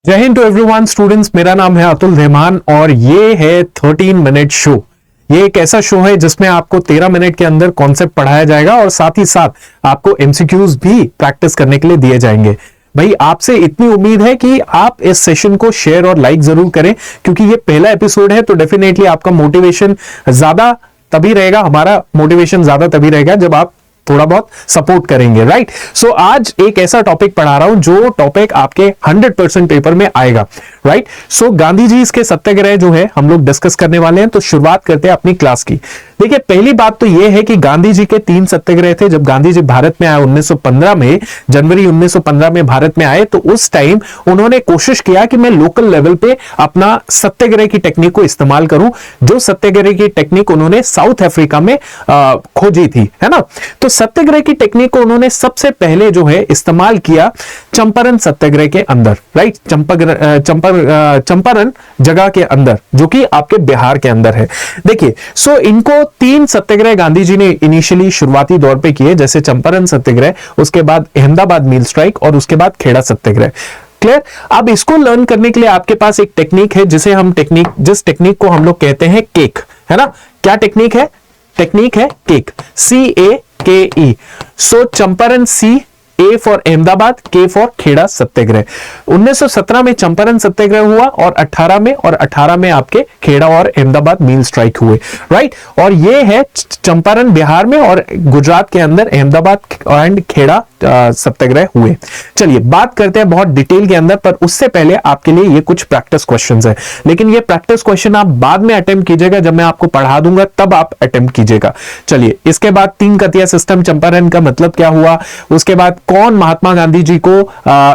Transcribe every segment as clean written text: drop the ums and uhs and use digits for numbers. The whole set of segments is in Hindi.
जय हिंद टू एवरीवन स्टूडेंट्स, मेरा नाम है अतुल रहमान और ये है 13 मिनट शो। ये एक ऐसा शो है जिसमें आपको 13 मिनट के अंदर कॉन्सेप्ट पढ़ाया जाएगा और साथ ही साथ आपको एमसीक्यूज भी प्रैक्टिस करने के लिए दिए जाएंगे। भाई आपसे इतनी उम्मीद है कि आप इस सेशन को शेयर और लाइक जरूर करें, क्योंकि ये पहला एपिसोड है तो डेफिनेटली आपका मोटिवेशन ज्यादा तभी रहेगा, हमारा मोटिवेशन ज्यादा तभी रहेगा जब आप थोड़ा बहुत सपोर्ट करेंगे। राइट। सो आज एक ऐसा टॉपिक पढ़ा रहा हूं जो टॉपिक आपके 100% पेपर में आएगा। राइट। सो गांधी जी इसके सत्याग्रह जो है हम लोग डिस्कस करने वाले हैं। तो शुरुआत करते हैं अपनी क्लास की। देखिए, पहली बात तो यह है कि गांधी जी के 3 सत्याग्रह थे। जब गांधी जी भारत में आए 1915 में, जनवरी 1915 में भारत में आए, तो उस टाइम उन्होंने कोशिश किया कि मैं लोकल लेवल पे अपना सत्याग्रह की टेक्निक को इस्तेमाल करूं। जो सत्याग्रह की टेक्निक उन्होंने साउथ अफ्रीका में खोजी थी, है ना। तो सत्याग्रह की टेक्निक को उन्होंने सबसे पहले जो है इस्तेमाल किया चंपारण सत्याग्रह के अंदर। राइट। चंपारण जगह के अंदर, जो कि आपके बिहार के अंदर है। देखिए, सो इनको 3 सत्याग्रह गांधी जी ने इनिशियली शुरुआती दौर पे किए, जैसे चंपारण सत्याग्रह, उसके बाद अहमदाबाद मील स्ट्राइक और उसके बाद खेड़ा सत्याग्रह। क्लियर। अब इसको लर्न करने के लिए आपके पास एक टेक्निक है जिस टेक्निक को हम लोग कहते हैं केक, है ना। क्या टेक्निक है? टेक्निक है cake, CAKE। So Champaran C, A for Ahmedabad, K for Kheda Satyagraha. 1917 में चंपारण सत्याग्रह हुआ और 18 में आपके खेड़ा और अहमदाबाद मील स्ट्राइक हुए। राइट। और ये है चंपारण बिहार में और गुजरात के अंदर अहमदाबाद एंड खेड़ा सत्याग्रह हुए। चलिए बात करते हैं बहुत डिटेल के अंदर, पर उससे पहले आपके लिए ये कुछ प्रैक्टिस क्वेश्चंस है। लेकिन ये प्रैक्टिस क्वेश्चन आप बाद में अटेम्प्ट कीजिएगा, जब मैं आपको पढ़ा दूंगा तब आप अटेम्प्ट कीजिएगा। चलिए, इसके बाद 3 कतिया सिस्टम चंपारण का मतलब क्या हुआ, उसके बाद कौन महात्मा गांधी जी को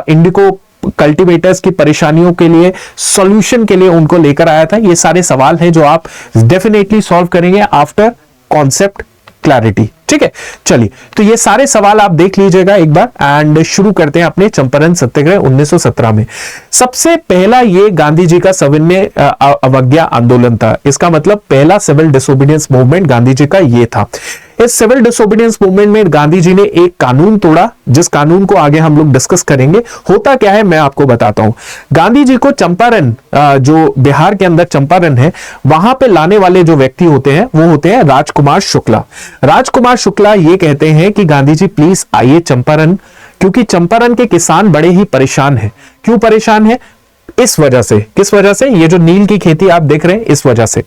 इंडिको कल्टीवेटर्स की परेशानियों के लिए सॉल्यूशन के लिए उनको लेकर आया था। ये सारे सवाल हैं जो आप डेफिनेटली सॉल्व करेंगे आफ्टर कॉन्सेप्ट क्लैरिटी। ठीक है। चलिए, तो ये सारे सवाल आप देख लीजिएगा एक बार एंड शुरू करते हैं अपने चंपारण सत्याग्रह 1917 में। सबसे पहला ये गांधी जी का सविनय अवज्ञा आंदोलन था। इसका मतलब पहला civil disobedience movement Gandhi ji का ये था। इस सिविल डिसोबीडियंस मूवमेंट में गांधी जी ने एक कानून तोड़ा, जिस कानून को आगे हम लोग डिस्कस करेंगे। होता क्या है मैं आपको बताता हूं। गांधी जी को चंपारण, जो बिहार के अंदर चंपारण है, वहां पे लाने वाले जो व्यक्ति होते हैं वो होते हैं राजकुमार शुक्ला। राजकुमार शुक्ला ये कहते हैं कि गांधी जी प्लीज आइए चंपारण, क्योंकि चंपारण के किसान बड़े ही परेशान हैं। क्यों परेशान है? इस वजह से। किस वजह से? ये जो नील की खेती आप देख रहे हैं, इस वजह से।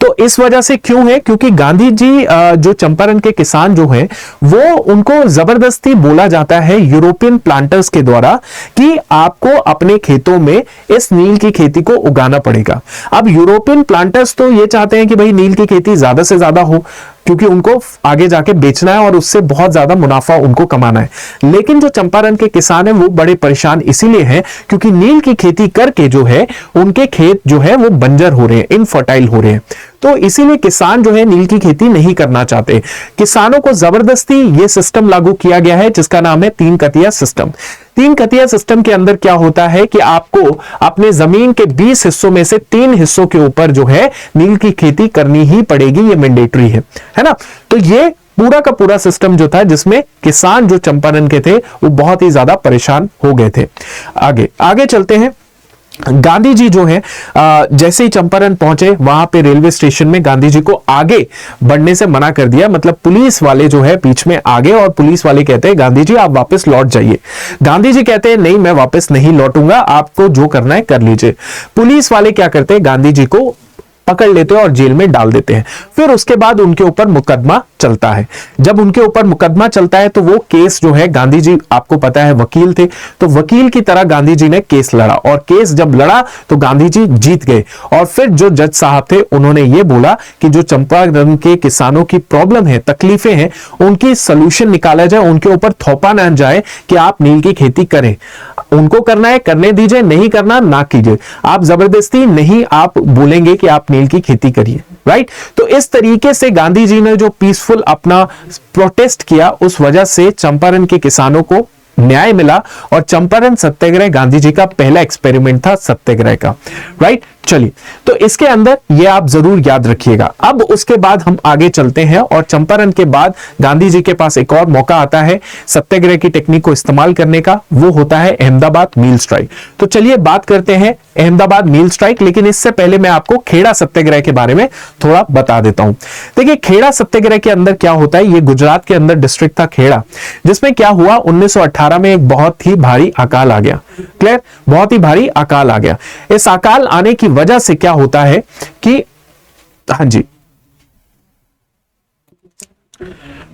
तो इस वजह से क्यों है? क्योंकि गांधी जी जो चंपारण के किसान जो हैं, वो उनको जबरदस्ती बोला जाता है यूरोपियन प्लांटर्स के द्वारा कि आपको अपने खेतों में इस नील की खेती को उगाना पड़ेगा। अब यूरोपियन प्लांटर्स तो ये चाहते हैं कि भाई नील की खेती ज्यादा से ज्यादा हो, क्योंकि उनको आगे जाके बेचना है और उससे बहुत ज्यादा मुनाफा उनको कमाना है। लेकिन जो चंपारण के किसान हैं वो बड़े परेशान इसीलिए हैं क्योंकि नील की खेती करके जो है उनके खेत जो है वो बंजर हो रहे हैं, इनफर्टाइल हो रहे हैं। तो इसीलिए किसान जो है नील की खेती नहीं करना चाहते। किसानों को जबरदस्ती ये सिस्टम लागू किया गया है जिसका नाम है 3 कतिया सिस्टम। 3 कतिया सिस्टम के अंदर क्या होता है कि आपको अपने जमीन के 20 हिस्सों में से 3 हिस्सों के ऊपर जो है नील की खेती करनी ही पड़ेगी। ये मैंडेटरी है ना। तो ये पूरा का पूरा सिस्टम जो था जिसमें किसान जो चंपारण के थे वो बहुत ही ज्यादा परेशान हो गए थे। आगे चलते हैं। गांधी जी जो है जैसे ही चंपारण पहुंचे, वहां पे रेलवे स्टेशन में गांधी जी को आगे बढ़ने से मना कर दिया। मतलब पुलिस वाले जो है बीच में आ गए और पुलिस वाले कहते हैं गांधी जी आप वापस लौट जाइए। गांधी जी कहते हैं नहीं, मैं वापस नहीं लौटूंगा, आपको जो करना है कर लीजिए। पुलिस वाले क्या करते हैं, गांधी जी को पकड़ लेते हैं और जेल में डाल देते हैं। फिर उसके बाद उनके ऊपर मुकदमा चलता है। जब उनके ऊपर मुकदमा चलता है तो वो केस जो है, गांधी जी आपको पता है वकील थे, तो वकील की तरह गांधी जी ने केस लड़ा और केस जब लड़ा तो गांधी जी जीत गए। और फिर जो जज साहब थे उन्होंने ये बोला कि जो चंपारण के किसानों की प्रॉब्लम है, तकलीफें हैं, उनकी सोल्यूशन निकाला जाए, उनके ऊपर थोपा ना जाए कि आप नील की खेती करें। उनको करना है करने दीजिए, नहीं करना ना कीजिए। आप जबरदस्ती नहीं आप बोलेंगे कि आप नील की खेती करिए। राइट। तो इस तरीके से गांधी जी ने जो पीसफुल अपना प्रोटेस्ट किया, उस वजह से चंपारण के किसानों को न्याय मिला और चंपारण सत्याग्रह गांधी जी का पहला एक्सपेरिमेंट था सत्याग्रह का। राइट। चलिए, तो इसके अंदर ये आप जरूर याद रखिएगा। अब उसके बाद हम आगे चलते हैं और चंपारण के बाद गांधी जी के पास एक और मौका आता है सत्याग्रह की टेक्निक को इस्तेमाल करने का, वो होता है अहमदाबाद मील स्ट्राइक। तो चलिए बात करते हैं अहमदाबाद मील स्ट्राइक, लेकिन इससे पहले मैं आपको खेड़ा सत्याग्रह के बारे में थोड़ा बता देता हूं। देखिए खेड़ा सत्याग्रह के अंदर क्या होता है, ये गुजरात के अंदर डिस्ट्रिक्ट था खेड़ा, जिसमें क्या हुआ 1918 में एक बहुत ही भारी अकाल आ गया। क्लियर, बहुत ही भारी अकाल आ गया। इस अकाल आने की वजह से क्या होता है कि हाँ जी,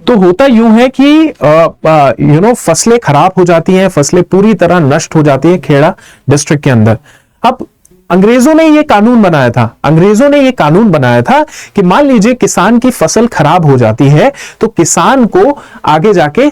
तो होता यूं है कि फसलें खराब हो जाती हैं, फसलें पूरी तरह नष्ट हो जाती हैं खेड़ा डिस्ट्रिक्ट के अंदर। अब अंग्रेजों ने ये कानून बनाया था, अंग्रेजों ने ये कानून बनाया था कि मान लीजिए किसान की फसल खराब हो जाती है तो किसान को आगे जाके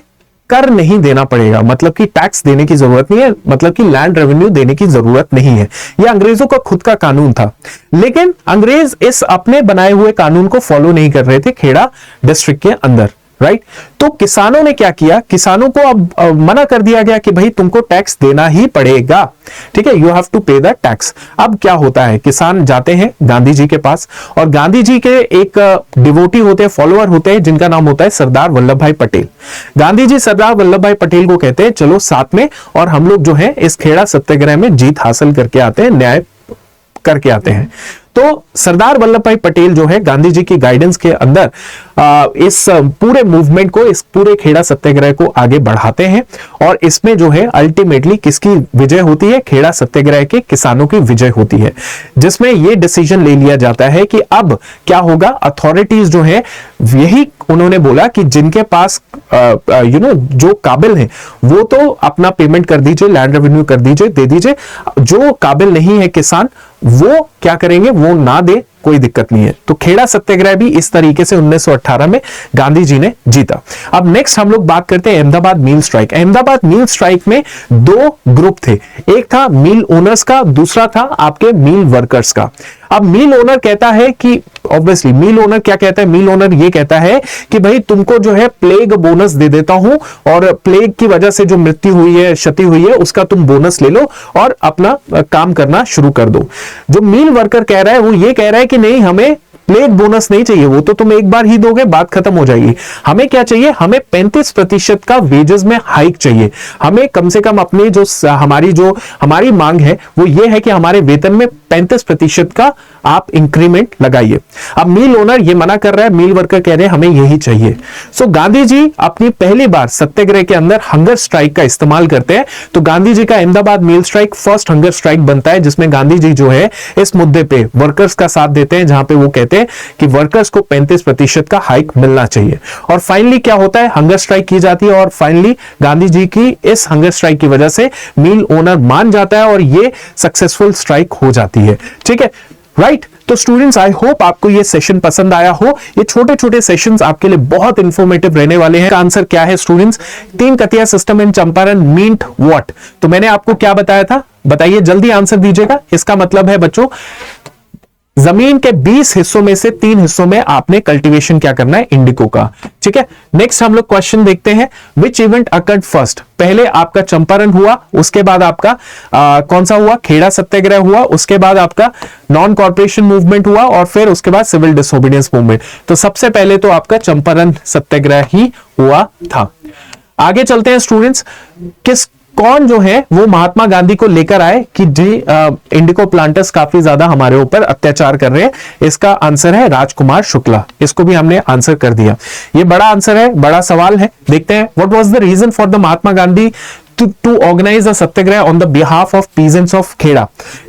कर नहीं देना पड़ेगा, मतलब कि टैक्स देने की जरूरत नहीं है, मतलब कि लैंड रेवेन्यू देने की जरूरत नहीं है। यह अंग्रेजों का खुद का कानून था, लेकिन अंग्रेज इस अपने बनाए हुए कानून को फॉलो नहीं कर रहे थे खेड़ा डिस्ट्रिक्ट के अंदर, राइट। तो किसानों ने क्या किया, किसानों को अब मना कर दिया गया कि भाई तुमको टैक्स देना ही पड़ेगा, ठीक है, यू हैव टू पे द टैक्स। अब क्या होता है, किसान जाते हैं गांधी जी के पास और गांधी जी के एक डिवोटी होते हैं, फॉलोअर होते हैं, जिनका नाम होता है सरदार वल्लभ भाई पटेल। गांधी जी सरदार वल्लभ भाई पटेल को कहते हैं चलो साथ में और हम लोग जो है इस खेड़ा सत्याग्रह में जीत हासिल करके आते हैं, न्याय करके आते हैं। तो सरदार वल्लभ भाई पटेल जो है गांधी जी की गाइडेंस के अंदर इस पूरे मूवमेंट को, इस पूरे खेड़ा सत्याग्रह को आगे बढ़ाते हैं और इसमें जो है अल्टीमेटली किसकी विजय होती है, खेड़ा सत्याग्रह के किसानों की विजय होती है, जिसमें यह डिसीजन ले लिया जाता है कि अब क्या होगा। अथॉरिटीज जो है यही उन्होंने बोला कि जिनके पास जो काबिल है वो तो अपना पेमेंट कर दीजिए, लैंड रेवेन्यू कर दीजिए, दे दीजिए, जो काबिल नहीं है किसान वो क्या करेंगे, वो ना दे, कोई दिक्कत नहीं है। तो खेड़ा सत्याग्रह भी इस तरीके से 1918 में गांधी जी ने जीता। अब नेक्स्ट हम लोग बात करते हैं अहमदाबाद मील स्ट्राइक। अहमदाबाद मील स्ट्राइक में दो ग्रुप थे, एक था मील ओनर्स का, दूसरा था आपके मील वर्कर्स का। अब मील ओनर कहता है कि ऑब्वियसली मील ओनर क्या कहता है, मील ओनर ये कहता है कि भाई तुमको जो है प्लेग बोनस दे देता हूं और प्लेग की वजह से जो मृत्यु हुई है, क्षति हुई है, उसका तुम बोनस ले लो और अपना काम करना शुरू कर दो। जो मील वर्कर कह रहा है वो ये कह रहा है कि नहीं, हमें प्लेग बोनस नहीं चाहिए, वो तो तुम एक बार ही दोगे, बात खत्म हो जाएगी। हमें क्या चाहिए, हमें 35% का वेजेस में हाइक चाहिए। हमें कम से कम अपनी जो हमारी मांग है वो ये है कि हमारे वेतन में 35% का आप इंक्रीमेंट लगाइए। अब मील ओनर ये मना कर रहा है, मील वर्कर कह रहे हैं हमें यही चाहिए। सो गांधी जी अपनी पहली बार सत्याग्रह के अंदर हंगर स्ट्राइक का इस्तेमाल करते हैं। तो गांधी जी का अहमदाबाद मील स्ट्राइक फर्स्ट हंगर स्ट्राइक बनता है, जिसमें गांधी जी जो है इस मुद्दे पे वर्कर्स का साथ देते हैं, जहां पे वो कहते हैं कि वर्कर्स को 35% का हाइक मिलना चाहिए। और फाइनली क्या होता है, हंगर स्ट्राइक की जाती है और फाइनली गांधी जी की इस हंगर स्ट्राइक की वजह से मील ओनर मान जाता है और ये सक्सेसफुल स्ट्राइक हो जाती है, ठीक है, राइट। तो स्टूडेंट्स आई होप आपको ये सेशन पसंद आया हो। ये छोटे छोटे सेशंस आपके लिए बहुत इंफॉर्मेटिव रहने वाले हैं। आंसर क्या है students, tinkathia system in Champaran meant what. तो मैंने आपको क्या बताया था, बताइए, जल्दी आंसर दीजिएगा। इसका मतलब है बच्चों जमीन के 20 हिस्सों में से 3 हिस्सों में आपने कल्टीवेशन क्या करना है, इंडिको का, ठीक है। नेक्स्ट हम लोग क्वेश्चन देखते हैं, विच इवेंट अकर्ड फर्स्ट। पहले आपका चंपारण हुआ, उसके बाद आपका कौन सा हुआ, खेड़ा सत्याग्रह हुआ, उसके बाद आपका नॉन कॉर्पोरेशन मूवमेंट हुआ और फिर उसके बाद सिविल डिसोबीडियंस मूवमेंट। तो सबसे पहले तो आपका चंपारण सत्याग्रह ही हुआ था। आगे चलते हैं स्टूडेंट्स, कौन जो है वो महात्मा गांधी को लेकर आए कि जी इंडिको प्लांटर्स काफी ज्यादा हमारे ऊपर अत्याचार कर रहे हैं। इसका आंसर है राजकुमार शुक्ला। इसको भी हमने आंसर कर दिया। ये बड़ा आंसर है, बड़ा सवाल है। देखते हैं, what was the reason for the Mahatma Gandhi to organise a satyagraha on the behalf of peasants of Kheda,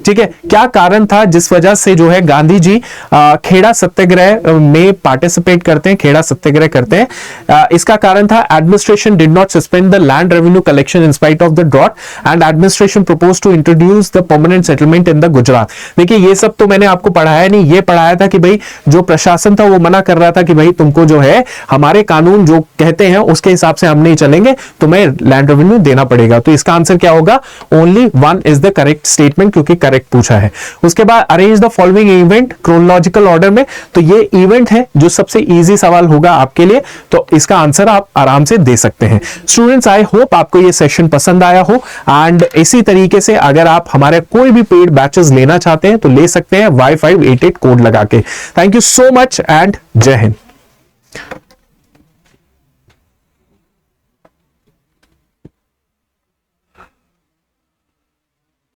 ठीक है। क्या कारण था जिस वजह से जो है गांधी जी खेड़ा सत्याग्रह में पार्टिसिपेट करते हैं, खेड़ा सत्याग्रह करते हैं। इसका कारण था administration did not suspend the land revenue collection in spite of the drought and administration propose to introduce the permanent settlement in the Gujarat. देखिए ये सब तो मैंने आपको पढ़ाया नहीं, ये पढ़ाया था कि भाई जो प्रशासन था वो मना कर रहा था कि भाई तुमको जो है हमारे कानून जो कहते हैं उसके हिसाब से हम नहीं चलेंगे, तुम्हें लैंड रेवेन्यू देना पड़ेगा। पड़ेगा। तो इसका आंसर क्या होगा? Only 1 is the correct statement, क्योंकि करेक्ट पूछा है। उसके बाद arrange the following event chronological order में, तो ये इवेंट है जो सबसे इजी सवाल होगा आपके लिए, तो इसका आंसर आप आराम से दे सकते हैं। स्टूडेंट्स, आई होप आपको ये सेशन पसंद आया हो, एंड इसी तरीके से अगर आप हमारे कोई भी पेड बैचेस लेना चाहते हैं तो ले सकते हैं Y588 कोड लगा के। Thank you so much and जय हिंद।